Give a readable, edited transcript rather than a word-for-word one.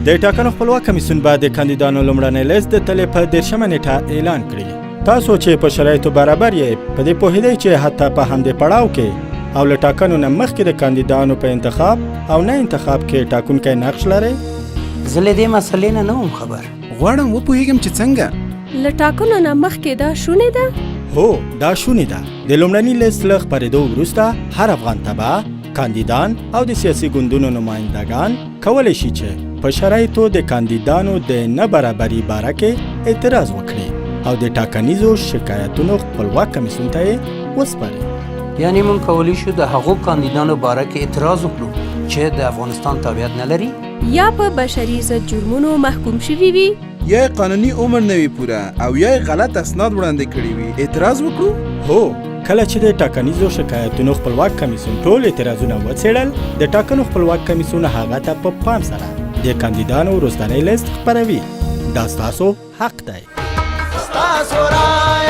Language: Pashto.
د ټاکنو خپلواک کمیسیون به د کاندیدانو لومړنی لیست د تلې په 13مه نیټه اعلان کړي. تاسو چې په شرایطو برابر یې په دې پوهېدئ چې حتی په همدې پړاو کې او له ټاکنو نه مخکې د کاندیدانو په انتخاب او نه انتخاب کې ټاکونکی نقش لرئ؟ زه له دې مسلې نه وم خبر. غواړم وپوهېږم چې څنګه. له ټاکنو نه مخکې دا شونې ده؟ هو دا شونې ده. د لومړني لیست له خپرېدو وروسته هر افغان تبع کاندیدان او د سیاسي ګوندونو نمایندګان کولی شي چې په شرایطو د کاندیدانو د نه برابرۍ باره کې اعتراض وکړي او د ټاکنیزو شکایتونو خپلواک کمیسیون ته یې وسپاري. یعنی مونږ کولی شو د هغو کاندیدانو باره کې اعتراض وکړو چې د افغانستان تابعیت نه لري یا په بشري ضد جرمونو محکوم شوي وي یا قانوني عمر نه وي پوره او یا غلط اسناد وړاندې کړي وي اعتراض وکړو. هو کله چې د ټاکنیزو شکایتونو خپلواک کمیسیون ټول اعتراضونه وڅېړل د ټاکنو خپلواک کمیسیون هغه ته په پام سره د کاندیدانو وروستنی لیست خپروي. دا ستاسو حق دی. ستاسو رایه